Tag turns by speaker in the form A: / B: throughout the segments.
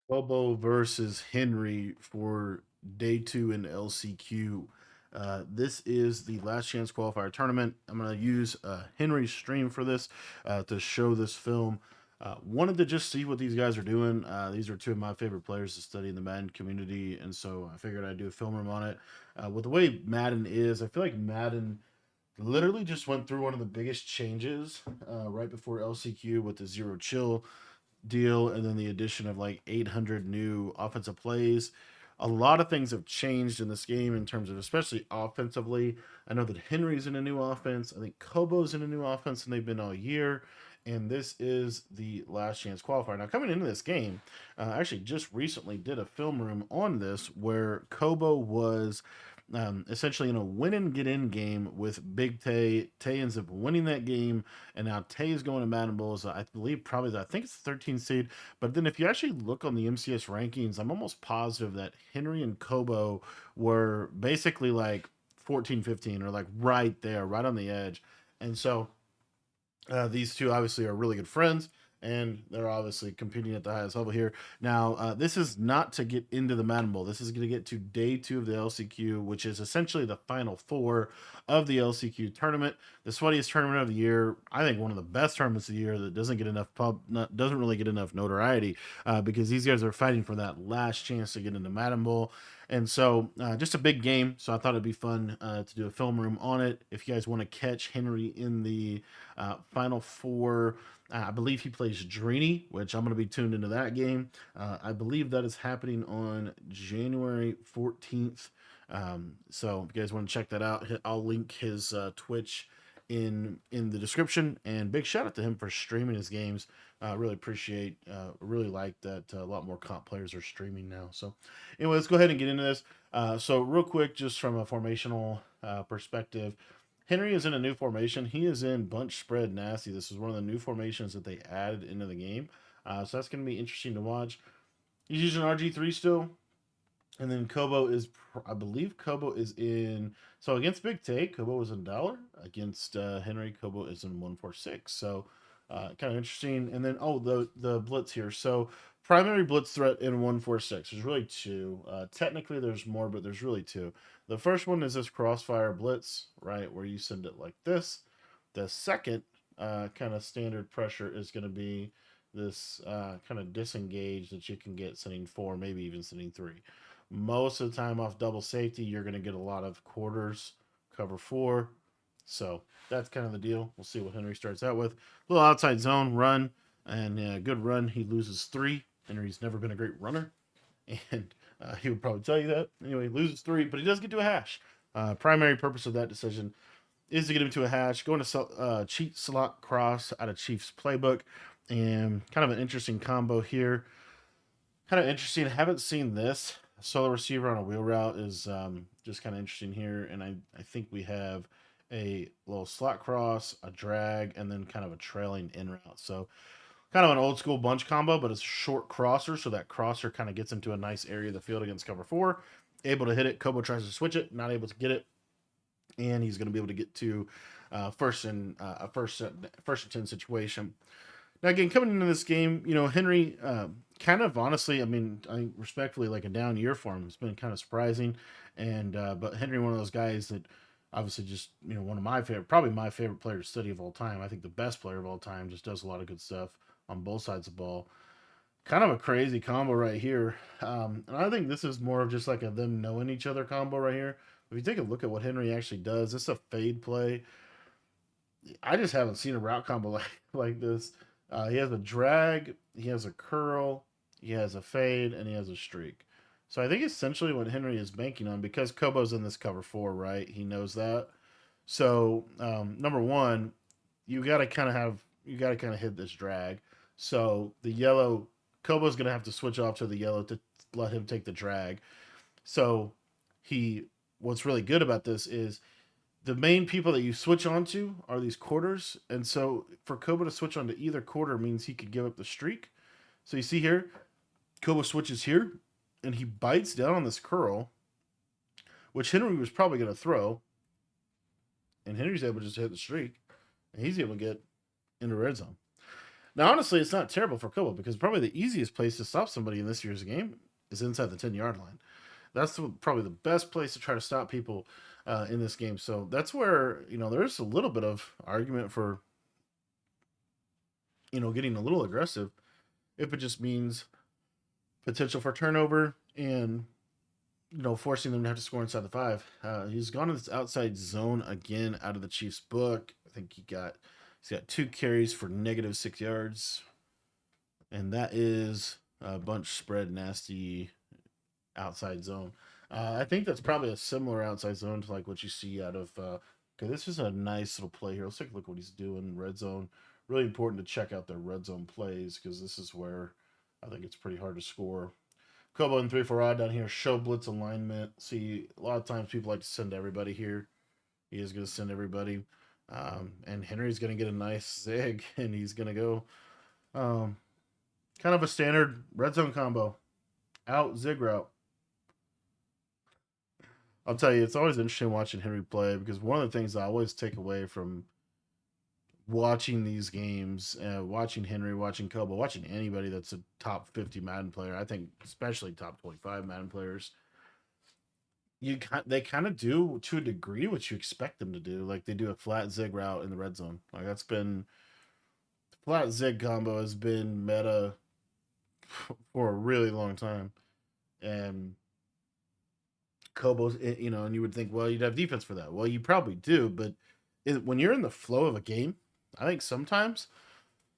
A: COBO versus Henry for day two in LCQ. This is the last chance qualifier tournament. I'm going to use Henry's stream for this to show this film. Wanted to just see what these guys are doing. These are two of my favorite players to study in the Madden community, and so I figured I'd do a film room on it. With the way Madden is, I feel like Madden literally just went through one of the biggest changes right before LCQ with the zero chill deal and then the addition of like 800 new offensive plays. A lot of things have changed in this game in terms of especially offensively. I know that Henry's in a new offense. I think Kobo's in a new offense and they've been all year. And this is the last chance qualifier. Now, coming into this game, I actually just recently did a film room on this where Kobo was essentially in a win and get in game with Big Tay. Tay ends up winning that game, and now Tay is going to Madden Bowls. I believe probably I think it's the 13th seed. But then if you actually look on the MCS rankings, I'm almost positive that Henry and Kobo were basically like 14, 15, or like right there, right on the edge. And so these two obviously are really good friends, and they're obviously competing at the highest level here. Now, this is not to get into the Madden Bowl. This is going to get to day two of the LCQ, which is essentially the final four of the LCQ tournament, the sweatiest tournament of the year. I think one of the best tournaments of the year that doesn't get enough doesn't really get enough notoriety because these guys are fighting for that last chance to get into Madden Bowl. And so, just a big game. So I thought it'd be fun to do a film room on it. If you guys want to catch Henry in the Final Four, I believe he plays Drini, which I'm going to be tuned into that game. I believe that is happening on January 14th. So if you guys want to check that out, I'll link his Twitch in the description. And big shout out to him for streaming his games. Really appreciate, really like that a lot more comp players are streaming now. So, anyway, let's go ahead and get into this. So, real quick, just from a formational perspective, Henry is in a new formation. He is in bunch spread nasty. This is one of the new formations that they added into the game. So that's going to be interesting to watch. He's using RG3 still. And then Kobo is, I believe Kobo is in. So against Big Take, Kobo is in dollar. Against Henry, Kobo is in 146. So kind of interesting. And then the blitz here. So primary blitz threat in 146. There's really two. Technically there's more, but there's really two. The first one is this crossfire blitz, right, where you send it like this. The second kind of standard pressure is going to be this kind of disengage that you can get sending four, maybe even sending three. Most of the time off double safety, you're going to get a lot of quarters, cover four. So that's kind of the deal. We'll see what Henry starts out with. A little outside zone run, and a good run. He loses three. Henry's never been a great runner, and he would probably tell you that. Anyway, he loses three, but he does get to a hash. Primary purpose of that decision is to get him to a hash, going to cheat slot cross out of Chiefs playbook, and kind of an interesting combo here. Kind of interesting. I haven't seen this. Solo receiver on a wheel route is just kind of interesting here. And I think we have a little slot cross, a drag, and then kind of a trailing in route. So kind of an old school bunch combo, but it's a short crosser. So that crosser kind of gets into a nice area of the field against cover four. Able to hit it. Kobo tries to switch it, not able to get it. And he's going to be able to get to first and a first and 10 situation. Now, again, coming into this game, Henry kind of honestly, I mean, I respectfully like a down year for him. It's been kind of surprising, and but Henry, one of those guys that obviously just one of my favorite, probably my favorite player to study of all time. I think the best player of all time. Just does a lot of good stuff on both sides of the ball. Kind of a crazy combo right here, and I think this is more of just like a them knowing each other combo right here. If you take a look at what Henry actually does, it's a fade play. I just haven't seen a route combo like this. He has a drag, he has a curl, he has a fade, and he has a streak. So I think essentially what Henry is banking on, because Kobo's in this cover four, right? He knows that. So number one, you got to kind of hit this drag. So the yellow Kobo's gonna have to switch off to the yellow to let him take the drag. So he, what's really good about this is the main people that you switch onto are these quarters. And so for Kobo to switch onto either quarter means he could give up the streak. So you see here, Kobo switches here and he bites down on this curl, which Henry was probably going to throw. And Henry's able to just hit the streak and he's able to get into red zone. Now, honestly, it's not terrible for COBO because probably the easiest place to stop somebody in this year's game is inside the 10-yard line. That's probably the best place to try to stop people in this game. So that's where there's a little bit of argument for getting a little aggressive if it just means potential for turnover and forcing them to have to score inside the five. He's gone to this outside zone again out of the Chiefs book. I think he's got 2 carries for -6 yards, and that is a bunch spread nasty outside zone. I think that's probably a similar outside zone to like what you see out of. Okay, this is a nice little play here. Let's take a look what he's doing. Red zone. Really important to check out their red zone plays because this is where I think it's pretty hard to score. COBO and 3-4 odd down here. Show blitz alignment. See, a lot of times people like to send everybody here. He is going to send everybody. And Henry's going to get a nice zig, and he's going to go kind of a standard red zone combo. Out, zig route. I'll tell you, it's always interesting watching Henry play because one of the things I always take away from watching these games, watching Henry, watching COBO, watching anybody that's a top 50 Madden player, I think especially top 25 Madden players, they kind of do to a degree what you expect them to do. Like they do a flat zig route in the red zone. Like that's been flat zig combo has been meta for a really long time, and COBO's, and you would think, well, you'd have defense for that. Well, you probably do, but when you're in the flow of a game, I think sometimes,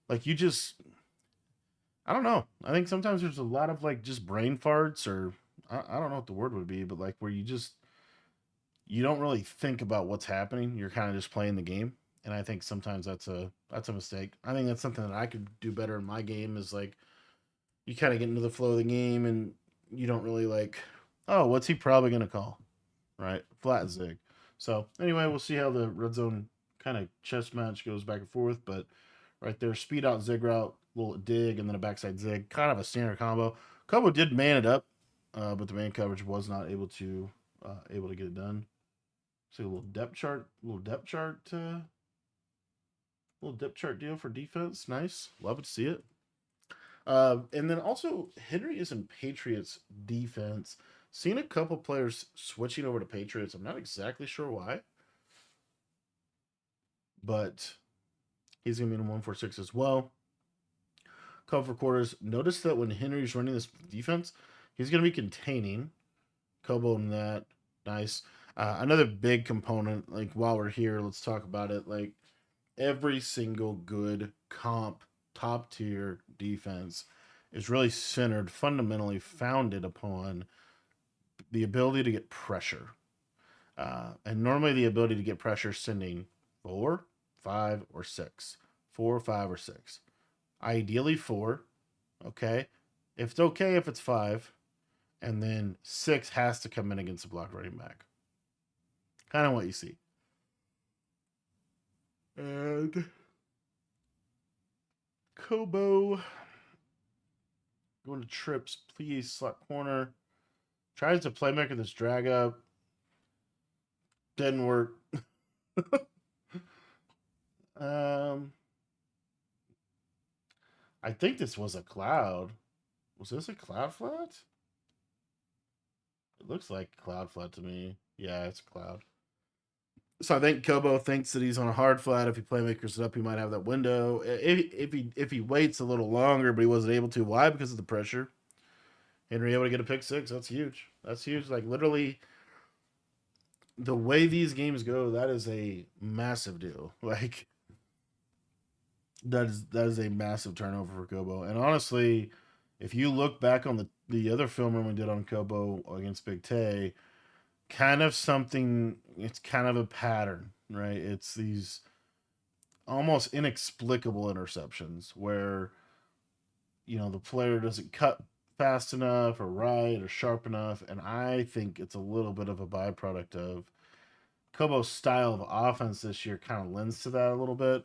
A: like I don't know. I think sometimes there's a lot of like just brain farts, or I don't know what the word would be, but like where you don't really think about what's happening. You're kind of just playing the game, and I think sometimes that's a mistake. I think that's something that I could do better in my game. Is like you kind of get into the flow of the game, and you don't really like, oh, what's he probably gonna call, right? Flat zig. So anyway, we'll see how the red zone kind of chess match goes back and forth, but right there, speed out zig route, little dig, and then a backside zig, kind of a standard combo. COBO did man it up, but the man coverage was not able to get it done. See a little depth chart deal for defense. Nice, love to see it. And then also Henry is in Patriots defense. Seen a couple players switching over to Patriots. I'm not exactly sure why, but he's gonna be in 146 as well. Cover quarters. Notice that when Henry's running this defense, he's gonna be containing COBO in that. Nice. Another big component. Like while we're here, let's talk about it. Like every single good comp top tier defense is really centered, fundamentally founded upon the ability to get pressure. And normally the ability to get pressure sending 4, 5, or 6. 4, 5, or 6. Ideally 4. Okay. If it's okay if it's 5. And then 6 has to come in against a block running back. Kind of what you see. And COBO going to trips, please. Slot corner. Tries to playmaker this drag up. Didn't work. um, I think this was a cloud. Was this a cloud flat? It looks like a cloud flat to me. Yeah, it's a cloud. So I think COBO thinks that he's on a hard flat. If he playmakers it up, he might have that window. If he waits a little longer, but he wasn't able to, why? Because of the pressure. Henry able to get a pick six. That's huge. That's huge. Like literally, the way these games go, that is a massive deal. Like that is a massive turnover for COBO. And honestly, if you look back on the other film room we did on COBO against Big Tay, kind of something. It's kind of a pattern, right? It's these almost inexplicable interceptions where the player doesn't cut fast enough or right or sharp enough, and I think it's a little bit of a byproduct of COBO's style of offense this year. Kind of lends to that a little bit.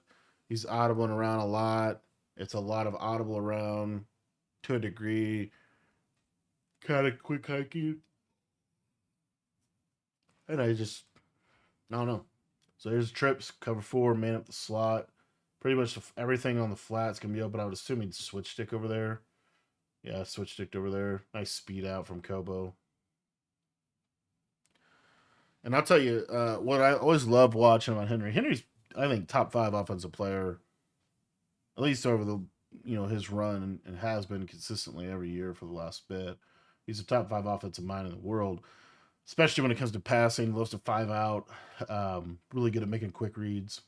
A: He's audibling around a lot. It's a lot of audible around to a degree. Kind of quick hiking, and I don't know. So there's trips, cover 4, man up the slot. Pretty much everything on the flat's gonna be open. I would assume he'd switch stick over there. Yeah, switch stick over there. Nice speed out from COBO. And I'll tell you, what I always love watching about Henry. Henry's, I think, top 5 offensive player, at least over the his run, and has been consistently every year for the last bit. He's a top 5 offensive mind in the world, especially when it comes to passing. Loves to 5 out. Really good at making quick reads.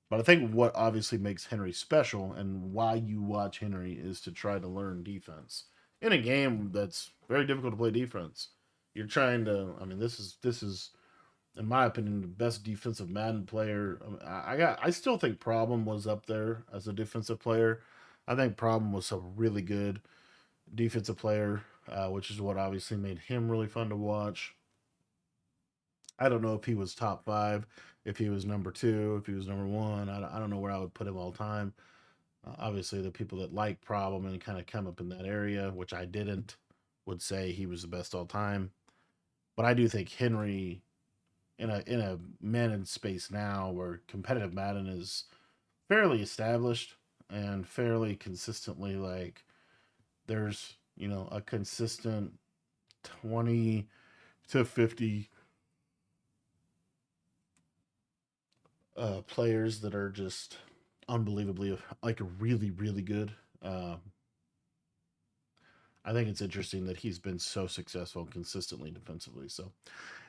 A: But I think what obviously makes Henry special and why you watch Henry is to try to learn defense in a game that's very difficult to play defense. You're trying to. I mean, this is in my opinion the best defensive Madden player. I still think Problem was up there as a defensive player. I think Problem was a really good defensive player, which is what obviously made him really fun to watch. I don't know if he was top 5, if he was number 2, if he was number 1. I don't know where I would put him all time. Obviously, the people that like Problem and kind of come up in that area, which I didn't, would say he was the best all time. But I do think Henry, in a Madden space now where competitive Madden is fairly established and fairly consistently, like, there's a consistent 20 to 50 players that are just unbelievably, like, really really good. Uh, I think it's interesting that he's been so successful consistently defensively. So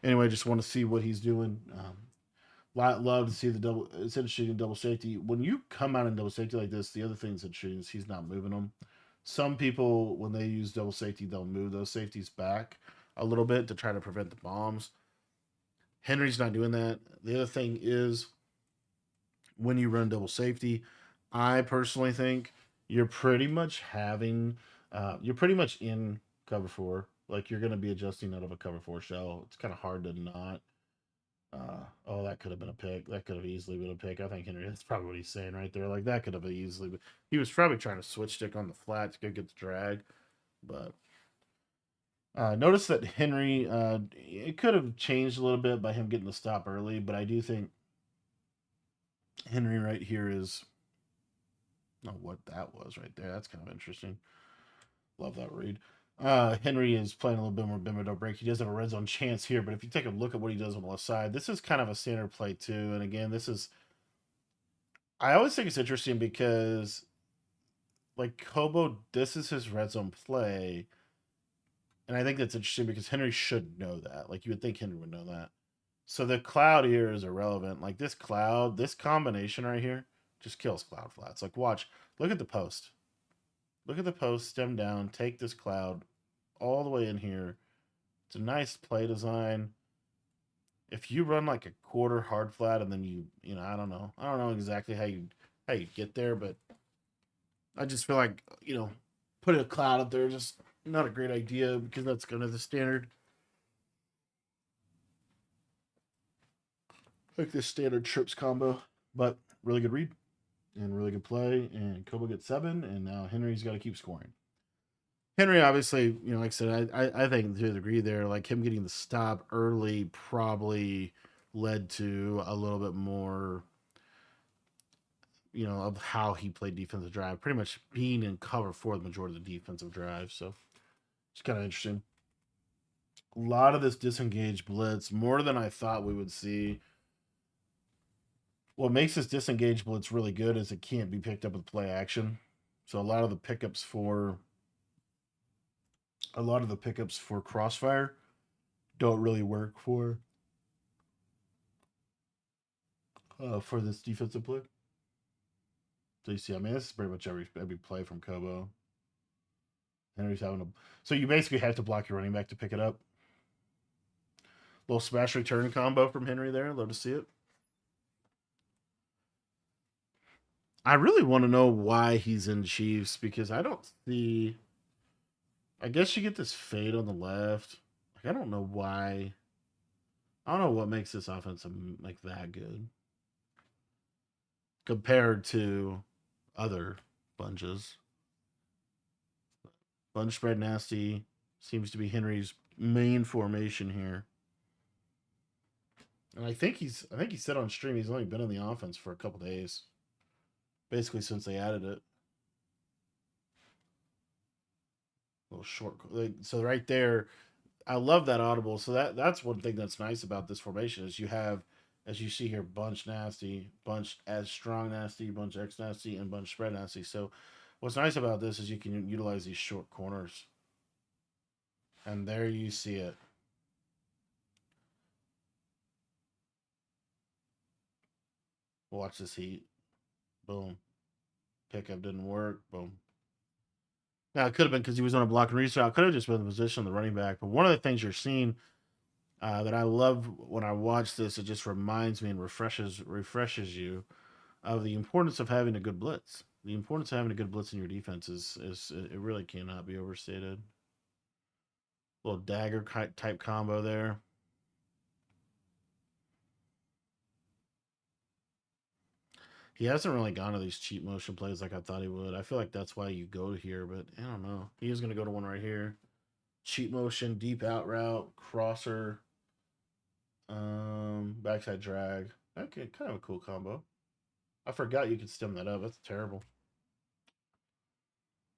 A: anyway, just want to see what he's doing. Love to see the double. It's interesting in double safety. When you come out in double safety like this, the other thing that's interesting is he's not moving them. Some people, when they use double safety, they'll move those safeties back a little bit to try to prevent the bombs. Henry's not doing that. The other thing is when you run double safety, I personally think you're pretty much you're pretty much in cover 4. Like, you're going to be adjusting out of a cover 4 shell. It's kind of hard to not. Oh, that could have been a pick. That could have easily been a pick. I think Henry. That's probably what he's saying right there. Like, that could have been easily. But he was probably trying to switch stick on the flat to go get the drag. But notice that Henry. It could have changed a little bit by him getting the stop early, but I do think Henry right here is. Oh, what that was right there. That's kind of interesting. Love that read. Henry is playing a little bit more bend but don't break. He does have a red zone chance here, but if you take a look at what he does on the left side, this is kind of a standard play too. And again, this is. I always think it's interesting because, like, COBO, this is his red zone play, and I think that's interesting because Henry should know that. Like, you would think Henry would know that. So the cloud here is irrelevant. Like, this cloud, this combination right here, just kills cloud flats. Like, watch, look at the post. Look at the post, stem down, take this cloud all the way in here. It's a nice play design. If you run like a quarter hard flat and then I don't know. I don't know exactly how you get there, but I just feel like, putting a cloud up there just not a great idea because that's kind of the standard. Like this standard trips combo. But really good read and really good play. And COBO gets 7, and now Henry's got to keep scoring. Henry, obviously, like I said, I think to a degree there, like, him getting the stop early probably led to a little bit more, of how he played defensive drive, pretty much being in cover for the majority of the defensive drive. So it's kind of interesting. A lot of this disengaged blitz, more than I thought we would see. What makes this disengaged blitz really good is it can't be picked up with play action. So a lot of the pickups for Crossfire don't really work for this defensive play. So you see, I mean, this is pretty much every play from COBO. Henry's having a. So you basically have to block your running back to pick it up. Little smash return combo from Henry there. Love to see it. I really want to know why he's in Chiefs because I don't see. I guess you get this fade on the left. Like, I don't know why. I don't know what makes this offense like that good compared to other bunches. Bunch spread nasty seems to be Henry's main formation here. And I think he said on stream he's only been in the offense for a couple days. basically since they added it. A little short. So right there, I love that audible. So that's one thing that's nice about this formation is you have, as you see here, bunch nasty, bunch as strong nasty, bunch X nasty, and bunch spread nasty. So what's nice about this is you can utilize these short corners, and there you see it. Watch this heat. Boom. Pickup didn't work. Boom. Now it could have been because he was on a block and reach route. Could have just been the position of the running back. But one of the things you're seeing that I love when I watch this, it just reminds me and refreshes you of the importance of having a good blitz. The importance of having a good blitz in your defense is it really cannot be overstated. Little dagger type combo there. He hasn't really gone to these cheap motion plays like I thought he would. I feel like that's why you go here, but I don't know. He is going to go to one right here. Cheap motion, deep out route, crosser, backside drag. Okay, kind of a cool combo. I forgot you could stem that up. That's terrible.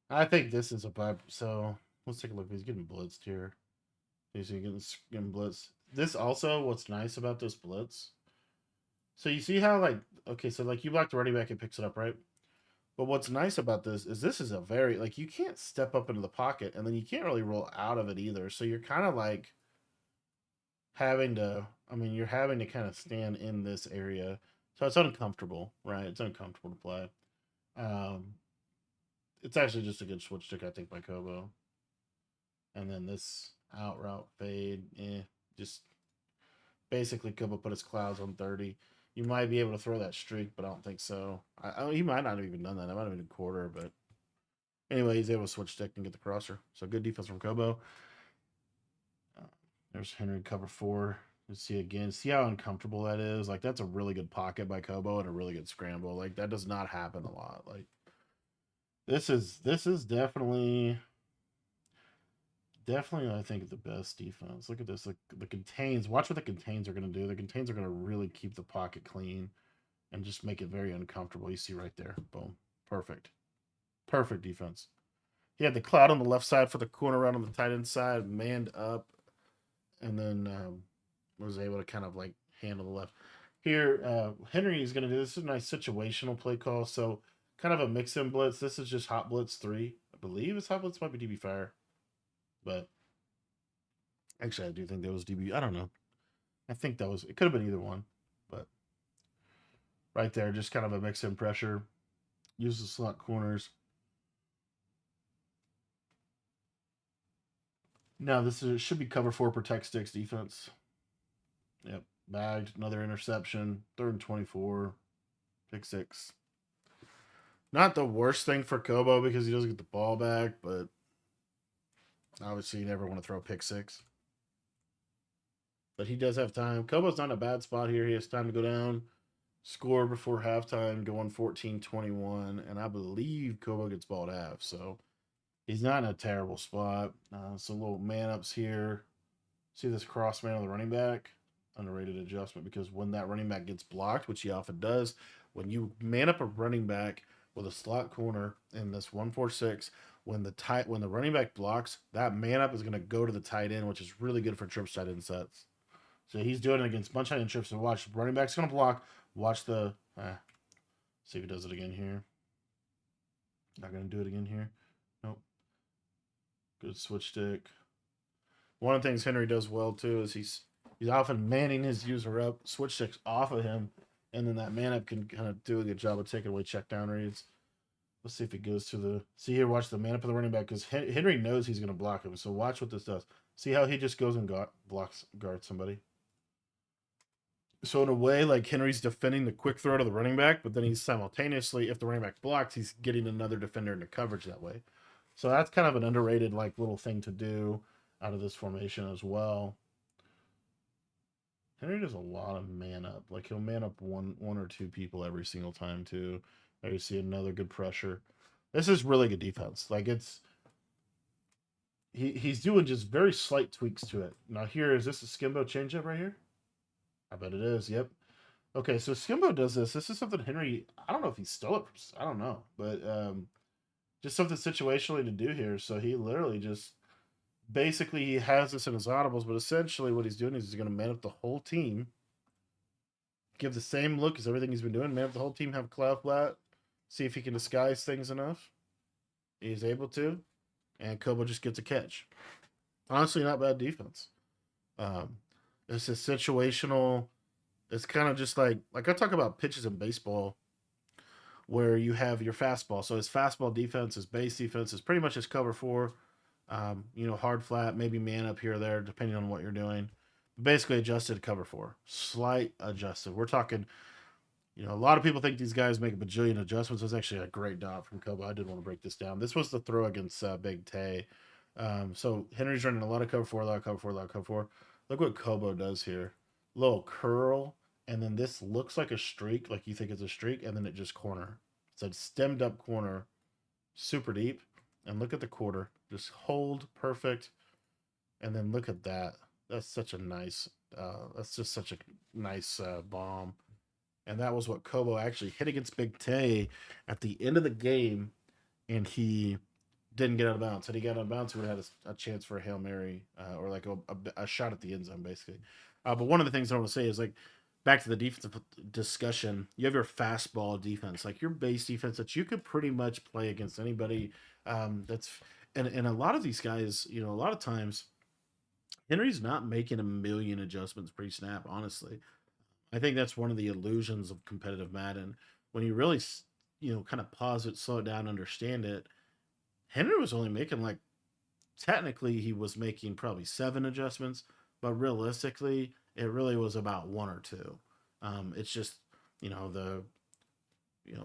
A: I think this is a vibe. So let's take a look. He's getting blitzed here. He's getting blitzed. This also, what's nice about this blitz. So you see how like okay, so like you block the running back, it picks it up, right? But what's nice about this is a very like you can't step up into the pocket and then you can't really roll out of it either. So you're kind of like having to. I mean, you're having to kind of stand in this area, so it's uncomfortable, right? It's uncomfortable to play. Um, it's actually just a good switch stick, I think, by COBO. And then this out route fade, just basically COBO put his clouds on 30. You might be able to throw that streak, but I don't think so. He might not have even done that. That might have been a quarter, but anyway, he's able to switch stick and get the crosser. So good defense from COBO. There's Henry cover 4. Let's see again. See how uncomfortable that is? Like that's a really good pocket by COBO and a really good scramble. Like that does not happen a lot. Like this is definitely I think the best defense. Look at this. Like the contains. Watch what the contains are going to do. The contains are going to really keep the pocket clean and just make it very uncomfortable. You see right there. Boom. Perfect. Perfect defense. He had the cloud on the left side for the corner route on the tight end side, manned up, and then was able to kind of like handle the left. Here, Henry is going to do this. Is a nice situational play call. So kind of a mix in blitz. This is just hot blitz 3. I believe it's hot blitz might be DB fire, but actually I do think that was DB. I don't know. I think that was it. Could have been either one, but right there, just kind of a mix in pressure. Use the slot corners. Now this should be cover 4 protect sticks defense. Yep, bagged another interception. 3rd and 24. Pick 6. Not the worst thing for COBO because he doesn't get the ball back, but obviously you never want to throw pick 6. But he does have time. COBO's not in a bad spot here. He has time to go down, score before halftime, go on 14-21, and I believe COBO gets ball at half. So he's not in a terrible spot. Some little man ups here. See this cross man on the running back? Underrated adjustment because when that running back gets blocked, which he often does, when you man up a running back with a slot corner in this 1-4-6, when the running back blocks, that man up is going to go to the tight end, which is really good for trips tight end sets. So he's doing it against bunch tight end trips. So watch, running back's going to block. Watch the see if he does it again here. Not going to do it again here. Nope. Good switch stick. One of the things Henry does well too is he's often manning his user up, switch sticks off of him, and then that man up can kind of do a good job of taking away check down reads. Let's see if it goes to the. See here, watch the man up of the running back because Henry knows he's going to block him. So watch what this does. See how he just goes and blocks guard somebody. So in a way, like Henry's defending the quick throw to the running back, but then he's simultaneously, if the running back blocks, he's getting another defender into coverage that way. So that's kind of an underrated like little thing to do out of this formation as well. Henry does a lot of man up. Like he'll man up one or two people every single time too. There you see another good pressure. This is really good defense. Like he's doing just very slight tweaks to it. Now here is this a skimbo changeup right here? I bet it is. Yep. Okay, so Skimbo does this. This is something Henry. I don't know if he stole it. I don't know, but just something situationally to do here. So he literally just basically he has this in his audibles, but essentially what he's doing is he's going to man up the whole team, give the same look as everything he's been doing, man up the whole team, have Cloud Flat, see if he can disguise things enough. He's able to, and Kobo just gets a catch. Honestly, not bad defense. Um, it's a situational. It's kind of just like I talk about pitches in baseball, where you have your fastball. So his fastball defense, his base defense is pretty much his cover four. Hard flat, maybe man up here or there, depending on what you're doing. Basically adjusted to cover four, slight adjusted. We're talking. A lot of people think these guys make a bajillion adjustments. It was actually a great dot from Kobo. I did want to break this down. This was the throw against Big Tay. So Henry's running a lot of cover four, a lot of cover four, a lot of cover four. Look what Kobo does here. Little curl, and then this looks like a streak, like you think it's a streak, and then it just corner. It's a stemmed up corner, super deep. And look at the quarter. Just hold perfect. And then look at that. That's such a nice that's just such a nice bomb. And that was what Kobo actually hit against Big Tay at the end of the game, and he didn't get out of bounds. Had he got out of bounds, he would have had a chance for a Hail Mary or like a shot at the end zone, basically. But one of the things I want to say is like back to the defensive discussion. You have your fastball defense, like your base defense that you could pretty much play against anybody. That's and a lot of these guys, a lot of times Henry's not making a million adjustments pre-snap. Honestly, I think that's one of the illusions of competitive Madden. When you really, kind of pause it, slow it down, understand it. Henry was only making like technically he was making probably seven adjustments, but realistically, it really was about one or two. It's just the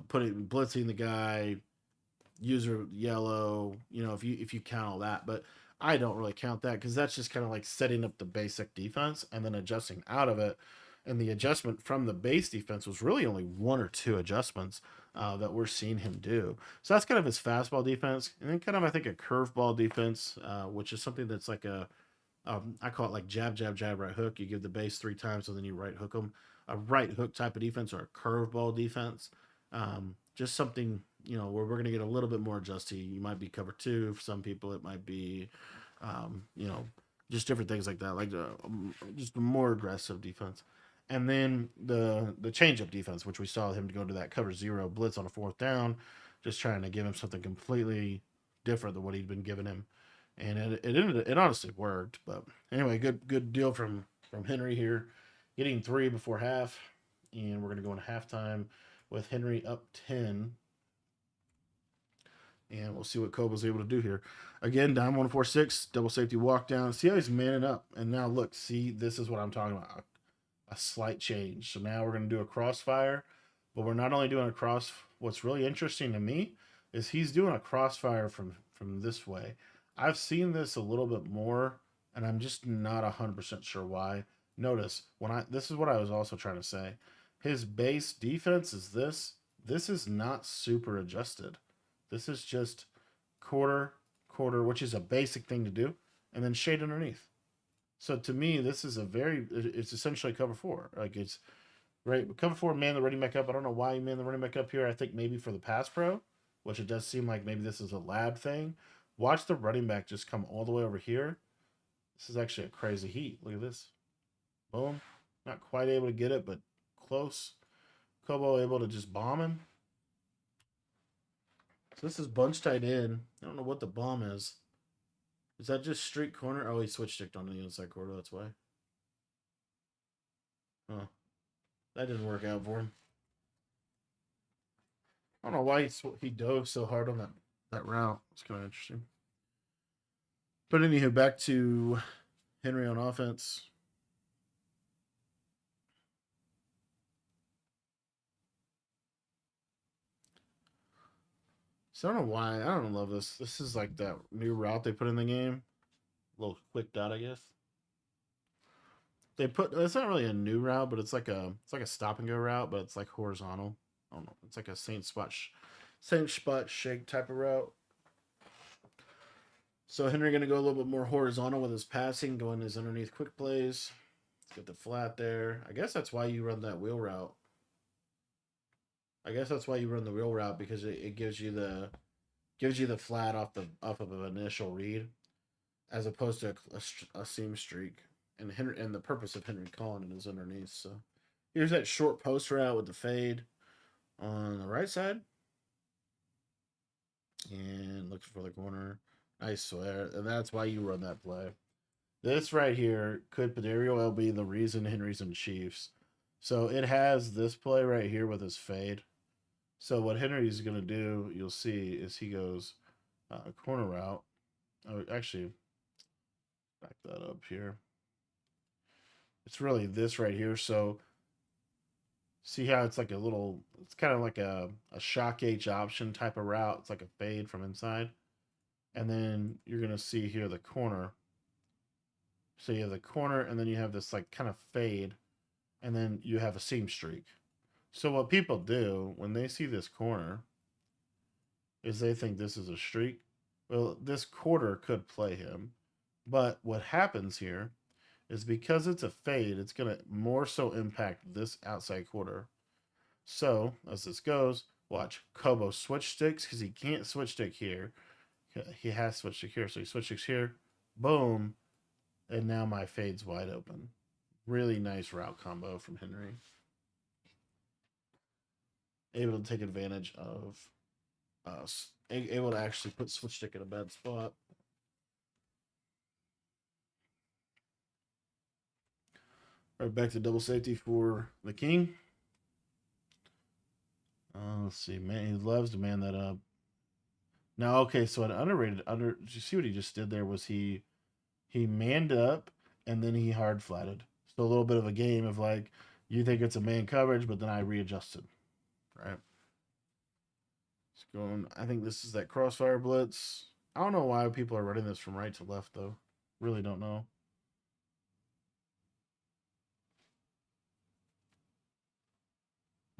A: putting blitzing the guy, user yellow. If you count all that, but I don't really count that because that's just kind of like setting up the basic defense and then adjusting out of it. And the adjustment from the base defense was really only one or two adjustments that we're seeing him do. So that's kind of his fastball defense, and then kind of I think a curveball defense, which is something that's like I call it like jab, jab, jab, right hook. You give the base three times and then you right hook them. A right hook type of defense or a curveball defense. Just something where we're going to get a little bit more adjusty. You might be cover two for some people. It might be, um, you know, just different things like that, like just a more aggressive defense. And then the change up defense, which we saw him go to that cover zero blitz on a fourth down, just trying to give him something completely different than what he'd been giving him, and it honestly worked. But anyway, good deal from Henry here, getting three before half, and we're gonna go into halftime with Henry up 10, and we'll see what Kobo's able to do here. Again, down 146, double safety walk down. See how he's manning up, and now look, see this is what I'm talking about. A slight change. So now we're going to do a crossfire, but we're not only doing a cross. What's really interesting to me is he's doing a crossfire from this way. I've seen this a little bit more, and I'm just not 100% sure why. Notice when this is what I was also trying to say. His base defense is this. This is not super adjusted. This is just quarter quarter, which is a basic thing to do, and then shade underneath. So to me, this is it's essentially cover four. Like it's right cover four, man the running back up. I don't know why you man the running back up here. I think maybe for the pass pro, which it does seem like maybe this is a lab thing. Watch the running back just come all the way over here. This is actually a crazy heat. Look at this. Boom. Not quite able to get it, but close. Kobo able to just bomb him. So this is bunch tight in. I don't know what the bomb is. Is that just street corner? Oh, he switched sticked onto the inside corner. That's why. Oh, that didn't work out for him. I don't know why he dove so hard on that route. It's kind of interesting. But anywho, back to Henry on offense. So I don't know why. I don't love this. This is like that new route they put in the game. A little quick dot, I guess. They put it's not really a new route, but it's like a stop and go route, but it's like horizontal. I don't know. It's like a Saint spot shake type of route. So Henry gonna go a little bit more horizontal with his passing, going his underneath quick plays. Get the flat there. I guess that's why you run that wheel route. I guess that's why you run the wheel route because it gives you the flat off of an initial read as opposed to a seam streak. And the purpose of Henry calling it is underneath. So here's that short post route with the fade on the right side, and looks for the corner. I swear, and that's why you run that play. This right here could very well be the reason Henry's in Chiefs. So it has this play right here with his fade. So what Henry's gonna do, you'll see, is he goes corner route. Oh, actually, back that up here. It's really this right here. So see how it's like a little, it's kind of like a shock H option type of route. It's like a fade from inside. And then you're going to see here the corner. So you have the corner, and then you have this like kind of fade, and then you have a seam streak. So what people do when they see this corner is they think this is a streak. Well, this quarter could play him. But what happens here is because it's a fade, it's going to more so impact this outside quarter. So, as this goes, watch COBO switch sticks because he can't switch stick here. He has switch stick here. So he switch sticks here. Boom. And now my fade's wide open. Really nice route combo from Henry. Able to take advantage of us. Able to actually put switch stick in a bad spot. All right, back to double safety for the King. Let's see, man. He loves to man that up. Now, okay, so an underrated under. Did you see what he just did there? Was he manned up and then he hard flatted. So a little bit of a game of like you think it's a man coverage, but then I readjusted. Right. It's going. I think this is that crossfire blitz. I don't know why people are running this from right to left though. Really don't know.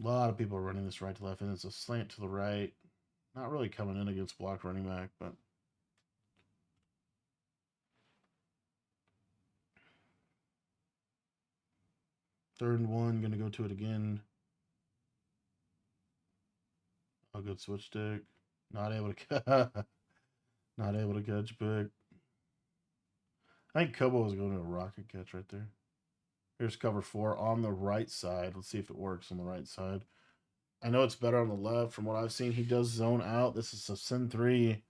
A: A lot of people are running this right to left, and it's a slant to the right. Not really coming in against blocked running back, but 3rd and 1, gonna go to it again. A good switch stick. Not able to not able to catch big. I think COBO was going to a rocket catch right there. Here's cover 4 on the right side. Let's see if it works on the right side. I know it's better on the left. From what I've seen, he does zone out. This is a send 3.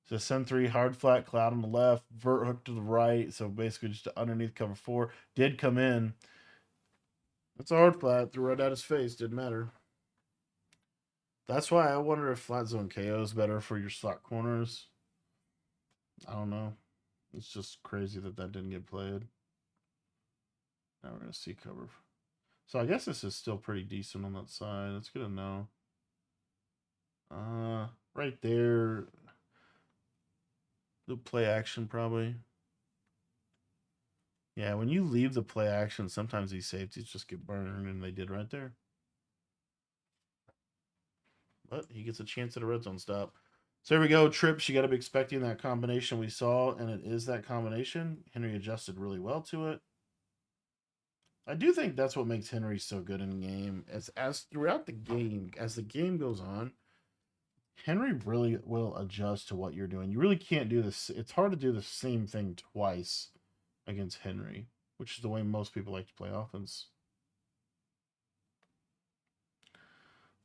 A: It's a send 3 hard flat cloud on the left, vert hook to the right. So basically just underneath cover 4. Did come in. It's a hard flat. Threw right at his face. Didn't matter. That's why I wonder if flat zone KO is better for your slot corners. I don't know. It's just crazy that didn't get played. Now we're going to see cover. So I guess this is still pretty decent on that side. It's good to know. Right there. The play action probably. Yeah, when you leave the play action, sometimes these safeties just get burned, and they did right there. But he gets a chance at a red zone stop. So here we go. Trips, you got to be expecting that combination we saw, and it is that combination. Henry adjusted really well to it. I do think that's what makes Henry so good in the game. As throughout the game, as the game goes on, Henry really will adjust to what you're doing. You really can't do this. It's hard to do the same thing twice against Henry, which is the way most people like to play offense.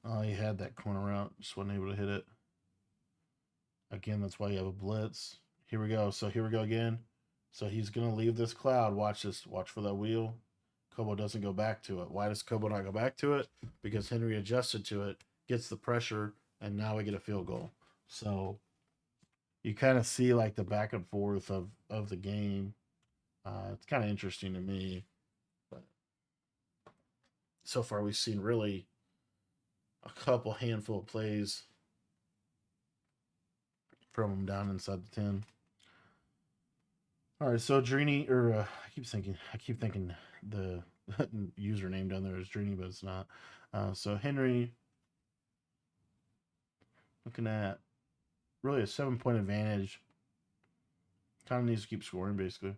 A: Oh, he had that corner out, just wasn't able to hit it. Again, that's why you have a blitz. Here we go. So here we go again. So he's going to leave this cloud. Watch this. Watch for that wheel. COBO doesn't go back to it. Why does COBO not go back to it? Because Henry adjusted to it, gets the pressure, and now we get a field goal. So you kind of see like the back and forth of the game. It's kind of interesting to me. But so far, we've seen really a couple handful of plays from him down inside the 10. All right, so Drini, or I keep thinking the username down there is Drini, but it's not. So Henry, looking at really a 7-point advantage. Kind of needs to keep scoring, basically.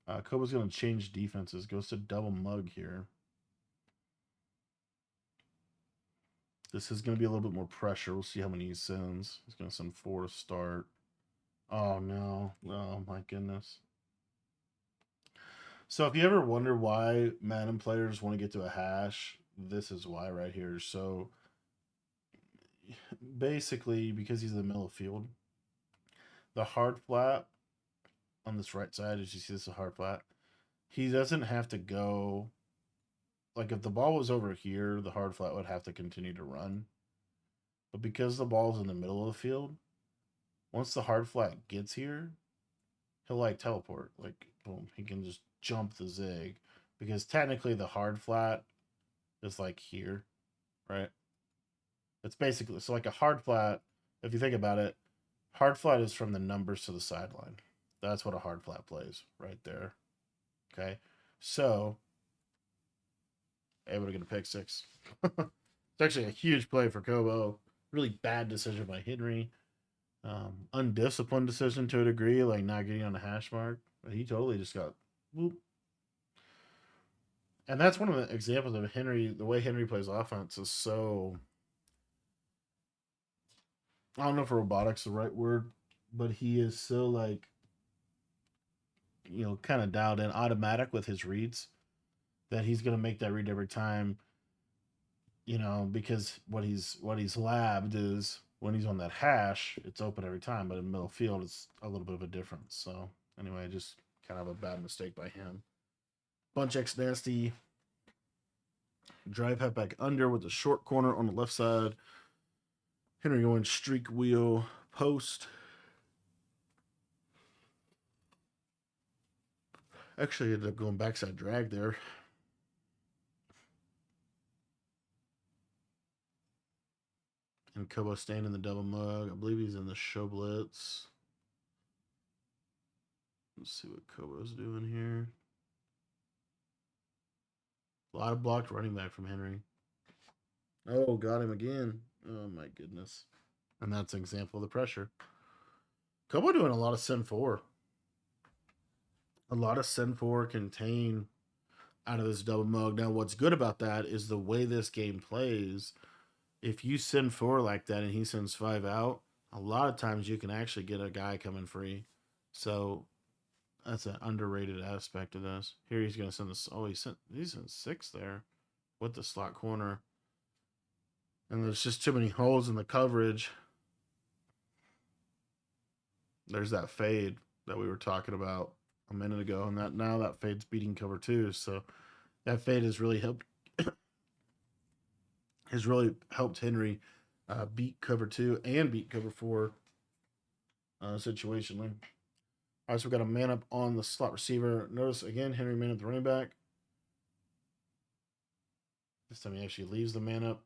A: COBO's going to change defenses. Goes to double mug here. This is going to be a little bit more pressure. We'll see how many he sends. He's going to send 4 to start. Oh, no. Oh, my goodness. So if you ever wonder why Madden players want to get to a hash, this is why right here. So basically, because he's in the middle of the field, the hard flat on this right side, as you see, this is a hard flat. He doesn't have to go. Like if the ball was over here, the hard flat would have to continue to run. But because the ball's in the middle of the field, once the hard flat gets here, he'll like teleport. Like boom, he can just jump the zig. Because technically the hard flat is like here, right? It's basically so like a hard flat, if you think about it, hard flat is from the numbers to the sideline. That's what a hard flat plays right there. Okay. So able to get a pick six. It's actually a huge play for COBO. Really bad decision by Henry. Undisciplined decision to a degree, like not getting on the hash mark. But he totally just got whoop. And that's one of the examples of Henry. The way Henry plays offense is so. I don't know if robotics is the right word, but he is so like, kind of dialed in automatic with his reads that he's going to make that read every time. Because what he's labbed is when he's on that hash, it's open every time, but in middle field, it's a little bit of a difference. So anyway, just kind of a bad mistake by him. Bunch X nasty. Drive halfback under with the short corner on the left side. Henry going streak wheel post. Actually, ended up going backside drag there. And COBO staying in the double mug. I believe he's in the show blitz. Let's see what COBO's doing here. A lot of blocked running back from Henry. Oh, got him again. Oh, my goodness. And that's an example of the pressure. COBO doing a lot of send 4. A lot of send 4 contain out of this double mug. Now, what's good about that is the way this game plays. If you send 4 like that and he sends 5 out, a lot of times you can actually get a guy coming free. So that's an underrated aspect of this. Here he's going to send this. Oh, he's in 6 there with the slot corner. And there's just too many holes in the coverage. There's that fade that we were talking about a minute ago, and that fade's beating cover 2. So that fade has really helped Henry beat cover 2 and beat cover 4 situationally. All right, so we got a man up on the slot receiver. Notice again, Henry man up the running back. This time he actually leaves the man up.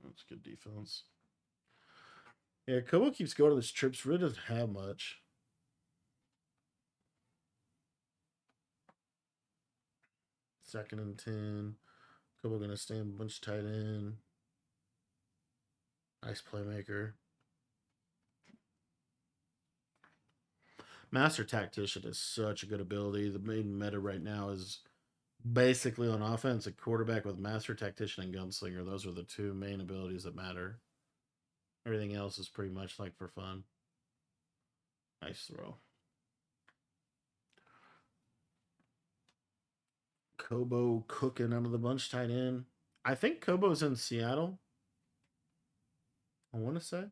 A: That's good defense. Yeah, COBO keeps going to this trips. Really doesn't have much. Second and 10. COBO going to stand bunch tight end. Nice playmaker. Master Tactician is such a good ability. The main meta right now is basically on offense a quarterback with Master Tactician and Gunslinger. Those are the 2 main abilities that matter. Everything else is pretty much like for fun. Nice throw. COBO cooking out of the bunch tight end. I think COBO's in Seattle. I want to say.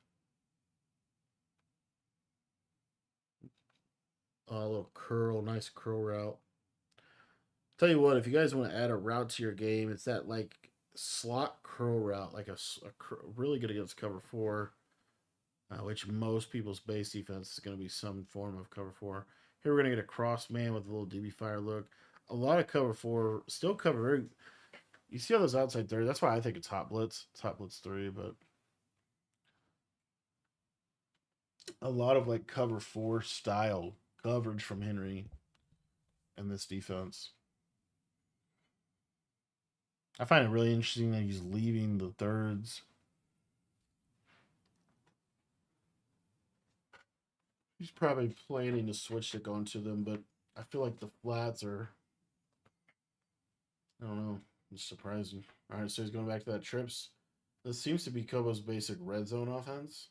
A: Oh, a little curl, nice curl route. Tell you what, if you guys want to add a route to your game, it's that like slot curl route, like a really good against cover 4, which most people's base defense is going to be some form of cover 4. Here we're going to get a cross man with a little DB fire look. A lot of cover 4, still cover very. You see all those outside 3. That's why I think it's hot blitz. It's hot blitz 3, but a lot of like cover 4 style coverage from Henry in this defense. I find it really interesting that he's leaving the thirds. He's probably planning to switch to going to them, but I feel like the flats are, I don't know, it's surprising. All right, so he's going back to that trips. This seems to be Kobo's basic red zone offense.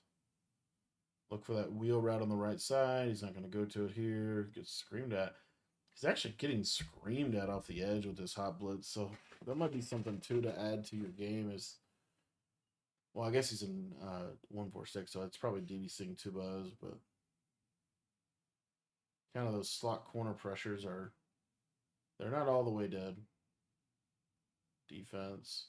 A: Look for that wheel route on the right side. He's not going to go to it here. Gets screamed at. He's actually getting screamed at off the edge with this hot blitz. So that might be something too to add to your game. Is well, I guess he's in 146, so it's probably DBCing two buzz, but kind of those slot corner pressures are they're not all the way dead. Defense.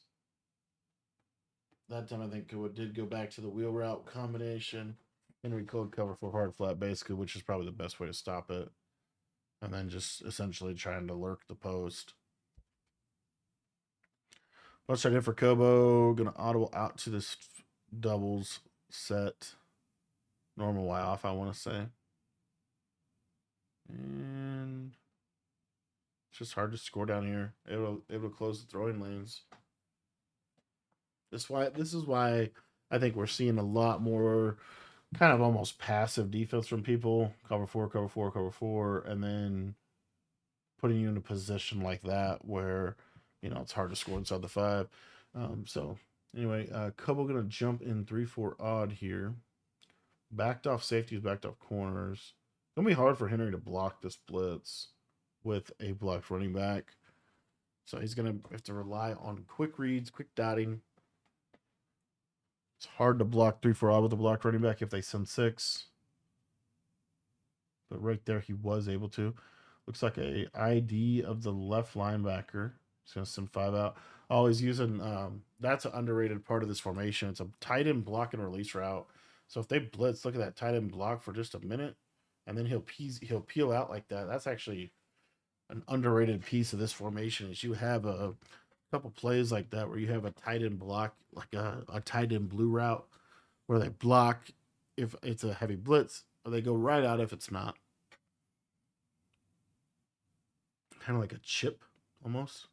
A: That time I think it did go back to the wheel route combination. Henry cold cover for hard flat basically, which is probably the best way to stop it. And then just essentially trying to lurk the post. Let's start in for Kobo. Gonna audible out to this doubles set. Normal Y off, I want to say. And it's just hard to score down here. Able to close the throwing lanes. This is why I think we're seeing a lot more kind of almost passive defense from people. Cover four, cover four, cover four, and then putting you in a position like that where it's hard to score inside the five. So anyway, Kobo gonna jump in 3-4 odd here. Backed off safeties, backed off corners. Gonna be hard for Henry to block this blitz with a blocked running back. So he's gonna have to rely on quick reads, quick dotting. It's hard to block 3-4 odd with a blocked running back if they send six. But right there, he was able to. Looks like a ID of the left linebacker. He's going to send five out. Oh, he's using, that's an underrated part of this formation. It's a tight end block and release route. So if they blitz, look at that tight end block for just a minute, and then he'll peel out like that. That's actually an underrated piece of this formation is you have a couple plays like that where you have a tight end block, like a tight end blue route, where they block if it's a heavy blitz, or they go right out if it's not. Kind of like a chip almost.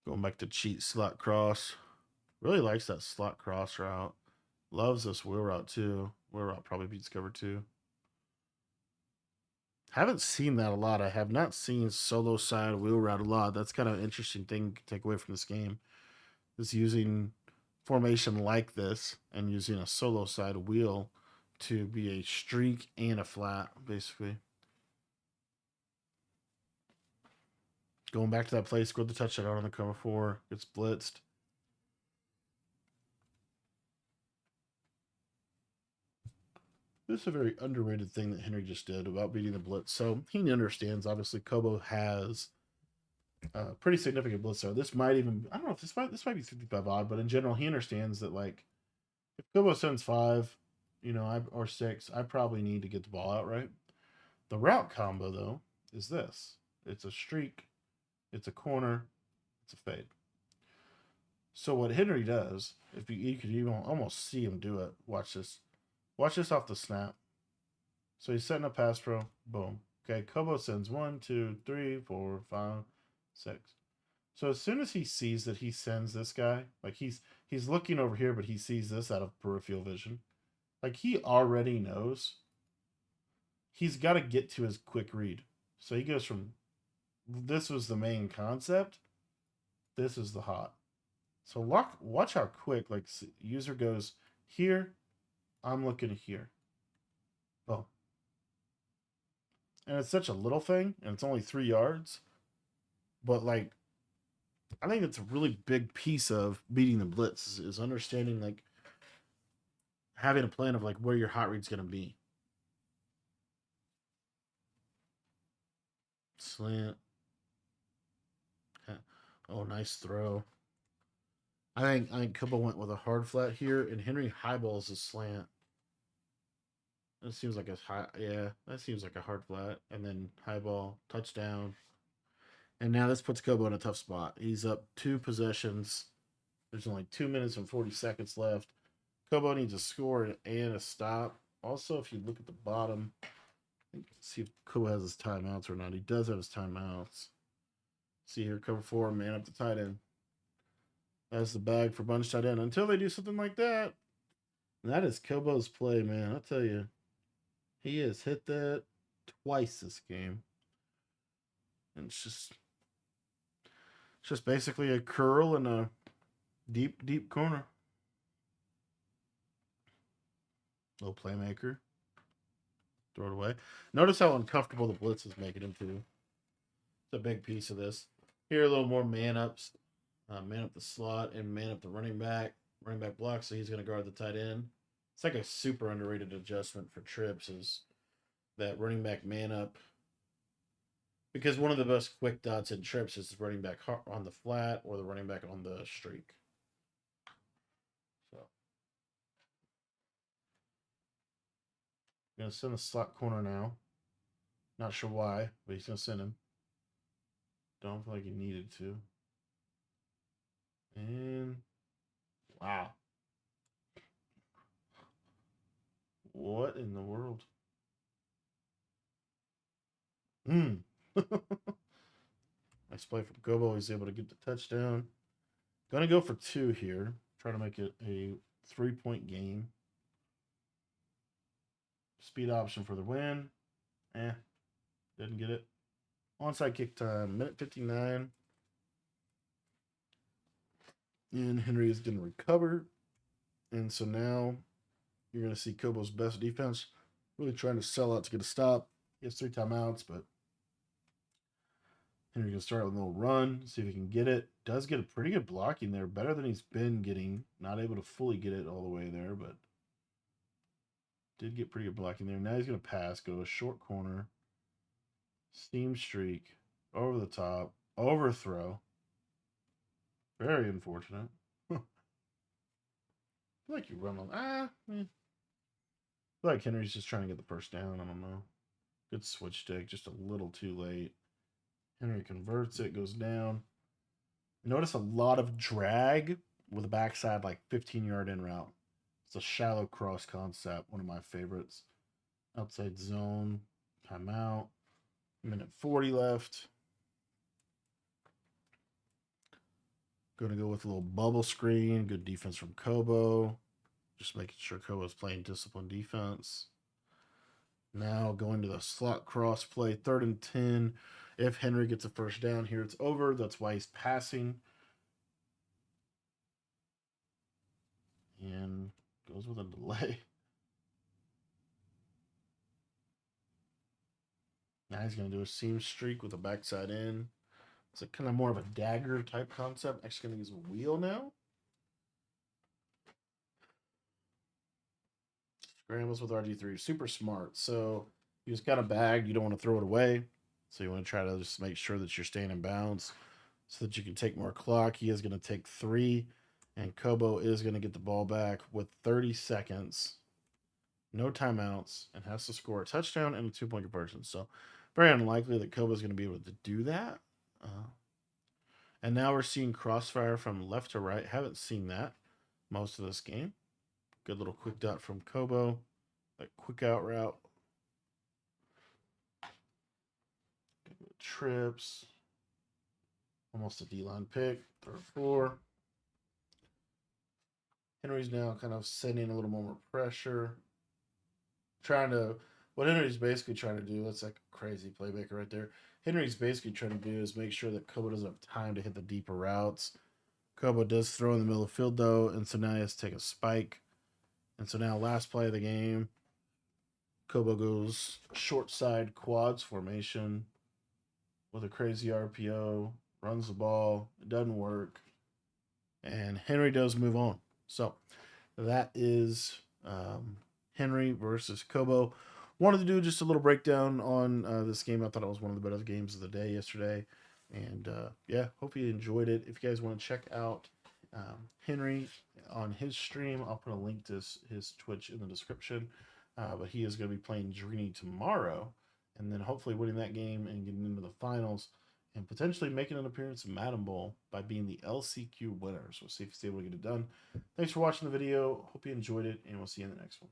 A: Going back to cheat slot cross. Really likes that slot cross route. Loves this wheel route too. Wheel route probably beats cover two. Haven't seen that a lot. I have not seen solo side wheel route a lot. That's kind of an interesting thing to take away from this game. Is using formation like this and using a solo side wheel to be a streak and a flat, basically. Going back to that play, scored the touchdown on the cover four, gets blitzed. This is a very underrated thing that Henry just did about beating the blitz. So he understands. Obviously, Kobo has a pretty significant blitz. So this might even I don't know if this might be 55 odd, but in general, he understands that like if Kobo sends five, or six, I probably need to get the ball out right. The route combo though is this: it's a streak, it's a corner, it's a fade. So what Henry does, if you could even almost see him do it. Watch this. Watch this off the snap. So he's setting a pass pro. Boom. Okay, Kobo sends 1, 2, 3, 4, 5, 6. So as soon as he sees that he sends this guy, like he's looking over here, but he sees this out of peripheral vision. Like he already knows he's got to get to his quick read. So he goes from this was the main concept. This is the hot. So watch how quick like user goes here. I'm looking here. Boom. And it's such a little thing, and it's only 3 yards. But like, I think it's a really big piece of beating the blitz is understanding like having a plan of like where your hot read's gonna be. Slant. Oh, nice throw. I think Kuba went with a hard flat here, and Henry highballs a slant. That seems like that seems like a hard flat, and then highball touchdown. And now this puts Kobo in a tough spot. He's up 2 possessions. There's only 2 minutes and 40 seconds left. Kobo needs a score and a stop. Also, if you look at the bottom, see if Kobo has his timeouts or not. He does have his timeouts. See here, cover four, man up the tight end. That's the bag for bunch tight end. Until they do something like that, That is Kobo's play, man. I'll tell you. He has hit that twice this game. And it's just basically a curl and a deep, deep corner. Little playmaker. Throw it away. Notice how uncomfortable the blitz is making him too. It's a big piece of this. Here, a little more man ups. Man up the slot and man up the running back. Running back block, so he's going to guard the tight end. It's like a super underrated adjustment for trips is that running back man up. Because one of the best quick dots in trips is the running back on the flat or the running back on the streak. So, going to send the slot corner now. Not sure why, but he's going to send him. Don't feel like he needed to. And wow. What in the world? Nice play from COBO. He's able to get the touchdown. Gonna go for 2 here. Try to make it a 3-point game. Speed option for the win. Didn't get it. Onside kick time. Minute 59. And Henry is going to recover. And so now you're going to see COBO's best defense really trying to sell out to get a stop. He has 3 timeouts, but Henry can start with a little run, see if he can get it. Does get a pretty good blocking there, better than he's been getting. Not able to fully get it all the way there, but did get pretty good blocking there. Now he's going to pass, go a short corner, steam streak, over the top, overthrow. Very unfortunate. I feel like you run on. I feel like Henry's just trying to get the first down. I don't know. Good switch stick, just a little too late. Henry converts it, goes down. Notice a lot of drag with a backside, like 15-yard in route. It's a shallow cross concept, one of my favorites. Outside zone, timeout. Minute 40 left. Going to go with a little bubble screen. Good defense from COBO. Just making sure COBO's playing disciplined defense. Now going to the slot cross play, 3rd and 10. If Henry gets a first down here, it's over. That's why he's passing. And goes with a delay. Now he's going to do a seam streak with a backside in. It's kind of more of a dagger type concept. Actually going to use a wheel now. Scrambles with RG3. Super smart. So you just got a bag. You don't want to throw it away. So you want to try to just make sure that you're staying in bounds so that you can take more clock. He is going to take 3. And COBO is going to get the ball back with 30 seconds. No timeouts. And has to score a touchdown and a 2-point conversion. So very unlikely that COBO is going to be able to do that. And now we're seeing crossfire from left to right. Haven't seen that most of this game. Good little quick dot from COBO. Like quick out route. Trips. Almost a D-line pick. 3rd 4. Henry's now kind of sending a little more pressure. What Henry's basically trying to do, that's like a crazy playmaker right there. Henry's basically trying to do is make sure that COBO doesn't have time to hit the deeper routes. COBO does throw in the middle of the field though, and so now he has to take a spike. And so now last play of the game, COBO goes short side quads formation with a crazy RPO, runs the ball, it doesn't work, and Henry does move on. So that is Henry versus COBO. Wanted to do just a little breakdown on this game. I thought it was one of the better games of the day yesterday. And yeah, hope you enjoyed it. If you guys want to check out Henry on his stream, I'll put a link to his Twitch in the description. But he is going to be playing Drini tomorrow. And then hopefully winning that game and getting into the finals and potentially making an appearance in Madden Bowl by being the LCQ winner. So we'll see if he's able to get it done. Thanks for watching the video. Hope you enjoyed it, and we'll see you in the next one.